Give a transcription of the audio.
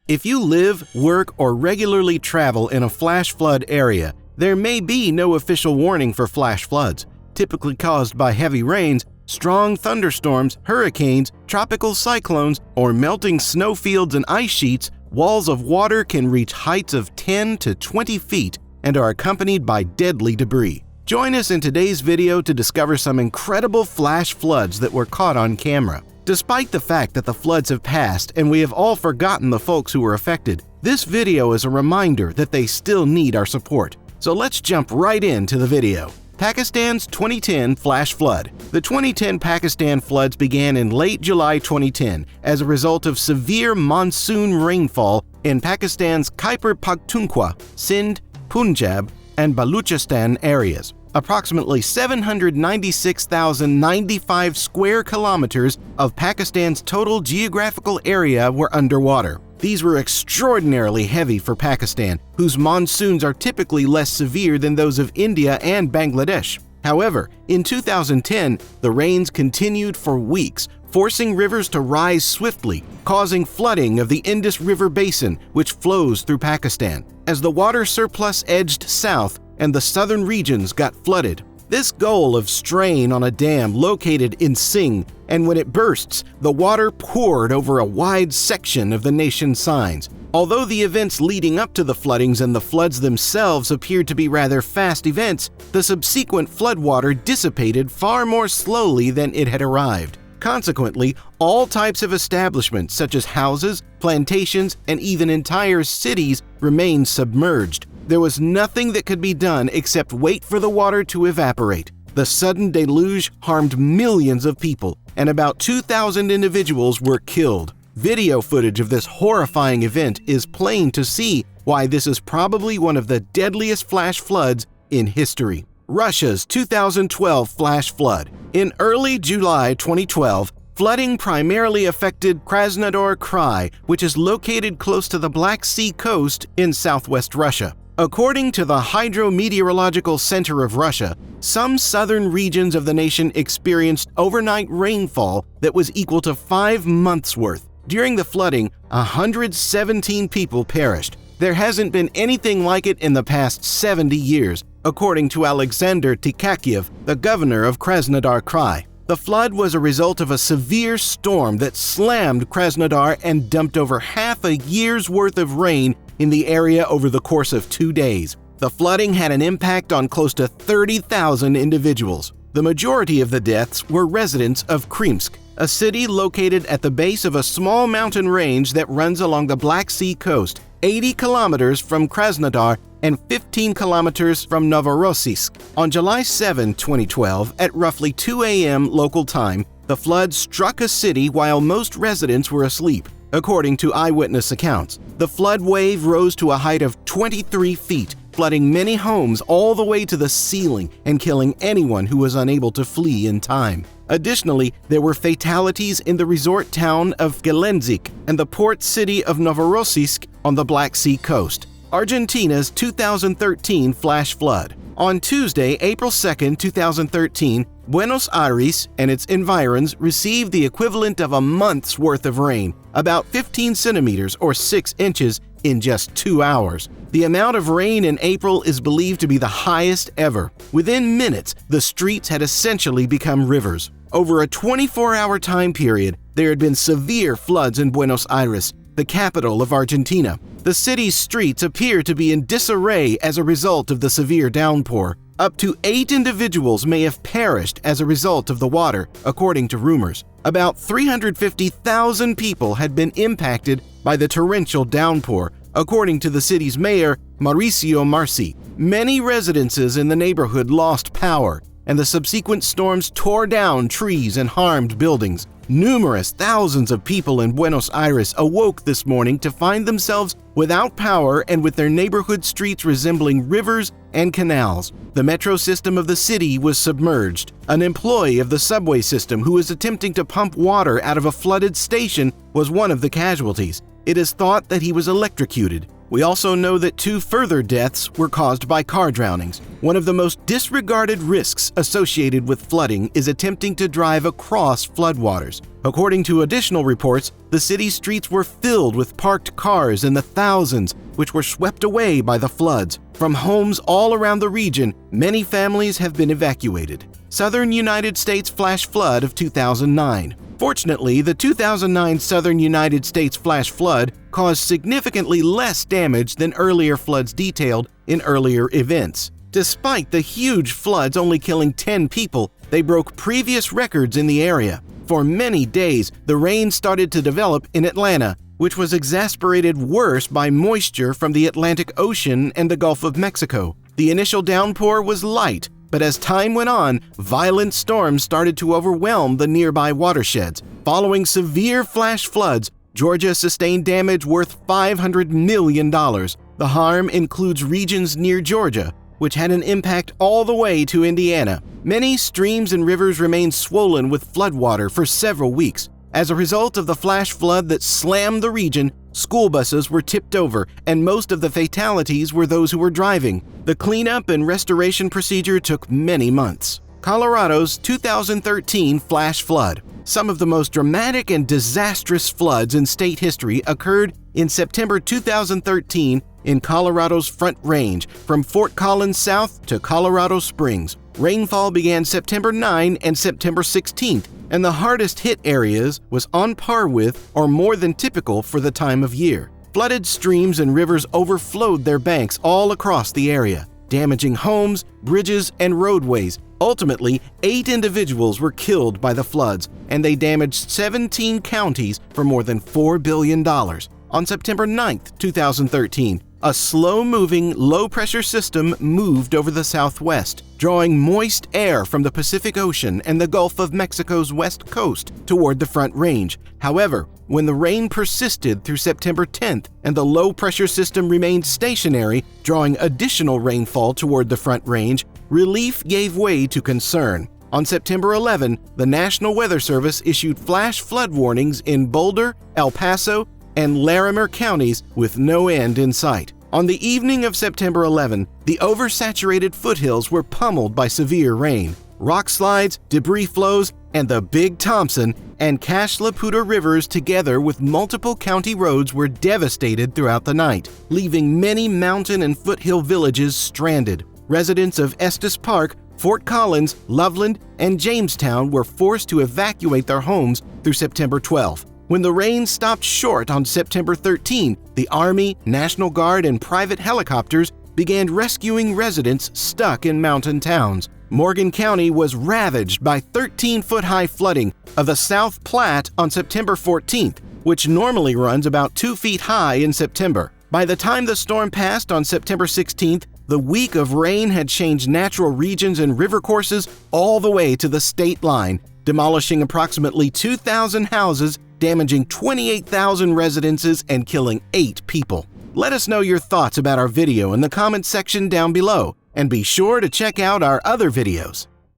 If you live, work, or regularly travel in a flash flood area, there may be no official warning for flash floods, typically caused by heavy rains, strong thunderstorms, hurricanes, tropical cyclones, or melting snowfields and ice sheets. Walls of water can reach heights of 10 to 20 feet and are accompanied by deadly debris. Join us in today's video to discover some incredible flash floods that were caught on camera. Despite the fact that the floods have passed and we have all forgotten the folks who were affected, this video is a reminder that they still need our support. So let's jump right into the video. Pakistan's 2010 flash flood. The 2010 Pakistan floods began in late July 2010 as a result of severe monsoon rainfall in Pakistan's Khyber Pakhtunkhwa, Sindh, Punjab, and Baluchistan areas. Approximately 796,095 square kilometers of Pakistan's total geographical area were underwater. These were extraordinarily heavy for Pakistan, whose monsoons are typically less severe than those of India and Bangladesh. However, in 2010, the rains continued for weeks, forcing rivers to rise swiftly, causing flooding of the Indus River basin, which flows through Pakistan, as the water surplus edged south and the southern regions got flooded. This goal of strain on a dam located in Singh, and when it bursts, the water poured over a wide section of the nation's signs. Although the events leading up to the floodings and the floods themselves appeared to be rather fast events, the subsequent floodwater dissipated far more slowly than it had arrived. Consequently, all types of establishments such as houses, plantations, and even entire cities remained submerged. There was nothing that could be done except wait for the water to evaporate. The sudden deluge harmed millions of people, and about 2,000 individuals were killed. Video footage of this horrifying event is plain to see why this is probably one of the deadliest flash floods in history. Russia's 2012 flash flood. In early July 2012, flooding primarily affected Krasnodar Krai, which is located close to the Black Sea coast in southwest Russia. According to the Hydrometeorological Center of Russia, some southern regions of the nation experienced overnight rainfall that was equal to 5 months' worth. During the flooding, 117 people perished. There hasn't been anything like it in the past 70 years, according to Alexander Tikakiev, the governor of Krasnodar Krai. The flood was a result of a severe storm that slammed Krasnodar and dumped over half a year's worth of rain in the area over the course of 2 days. The flooding had an impact on close to 30,000 individuals. The majority of the deaths were residents of Krymsk, a city located at the base of a small mountain range that runs along the Black Sea coast, 80 kilometers from Krasnodar and 15 kilometers from Novorossiysk. On July 7, 2012, at roughly 2 a.m. local time, the flood struck a city while most residents were asleep. According to eyewitness accounts, the flood wave rose to a height of 23 feet, flooding many homes all the way to the ceiling and killing anyone who was unable to flee in time. Additionally, there were fatalities in the resort town of Gelendzhik and the port city of Novorossiysk on the Black Sea coast. Argentina's 2013 flash flood. On Tuesday, April 2, 2013, Buenos Aires and its environs received the equivalent of a month's worth of rain, about 15 centimeters or 6 inches in just 2 hours. The amount of rain in April is believed to be the highest ever. Within minutes, the streets had essentially become rivers. Over a 24-hour time period, there had been severe floods in Buenos Aires, the capital of Argentina. The city's streets appear to be in disarray as a result of the severe downpour. Up to 8 individuals may have perished as a result of the water, according to rumors. About 350,000 people had been impacted by the torrential downpour, according to the city's mayor, Mauricio Marci. Many residences in the neighborhood lost power, and the subsequent storms tore down trees and harmed buildings. Numerous thousands of people in Buenos Aires awoke this morning to find themselves without power and with their neighborhood streets resembling rivers and canals. The metro system of the city was submerged. An employee of the subway system who was attempting to pump water out of a flooded station was one of the casualties. It is thought that he was electrocuted. We also know that 2 further deaths were caused by car drownings. One of the most disregarded risks associated with flooding is attempting to drive across floodwaters. According to additional reports, the city's streets were filled with parked cars in the thousands, which were swept away by the floods. From homes all around the region, many families have been evacuated. Southern United States flash flood of 2009. Fortunately, the 2009 Southern United States flash flood caused significantly less damage than earlier floods detailed in earlier events. Despite the huge floods only killing 10 people, they broke previous records in the area. For many days, the rain started to develop in Atlanta, which was exacerbated worse by moisture from the Atlantic Ocean and the Gulf of Mexico. The initial downpour was light, but as time went on, violent storms started to overwhelm the nearby watersheds. Following severe flash floods, Georgia sustained damage worth $500 million. The harm includes regions near Georgia, which had an impact all the way to Indiana. Many streams and rivers remained swollen with floodwater for several weeks. As a result of the flash flood that slammed the region, school buses were tipped over, and most of the fatalities were those who were driving. The cleanup and restoration procedure took many months. Colorado's 2013 flash flood. Some of the most dramatic and disastrous floods in state history occurred in September 2013 in Colorado's Front Range, from Fort Collins south to Colorado Springs. Rainfall began September 9 and September 16th, and the hardest hit areas was on par with or more than typical for the time of year. Flooded streams and rivers overflowed their banks all across the area, damaging homes, bridges, and roadways. Ultimately, 8 individuals were killed by the floods, and they damaged 17 counties for more than $4 billion. On September 9, 2013, a slow-moving, low-pressure system moved over the southwest, drawing moist air from the Pacific Ocean and the Gulf of Mexico's west coast toward the Front Range. However, when the rain persisted through September 10th and the low-pressure system remained stationary, drawing additional rainfall toward the Front Range, relief gave way to concern. On September 11, the National Weather Service issued flash flood warnings in Boulder, El Paso, and Larimer counties with no end in sight. On the evening of September 11, the oversaturated foothills were pummeled by severe rain. Rock slides, debris flows, and the Big Thompson and Cache La Puta rivers, together with multiple county roads, were devastated throughout the night, leaving many mountain and foothill villages stranded. Residents of Estes Park, Fort Collins, Loveland, and Jamestown were forced to evacuate their homes through September 12. When the rain stopped short on September 13, the Army, National Guard, and private helicopters began rescuing residents stuck in mountain towns. Morgan County was ravaged by 13-foot-high flooding of the South Platte on September 14th, which normally runs about 2 feet high in September. By the time the storm passed on September 16th, the week of rain had changed natural regions and river courses all the way to the state line, demolishing approximately 2,000 houses, damaging 28,000 residences, and killing 8 people. Let us know your thoughts about our video in the comments section down below, and be sure to check out our other videos.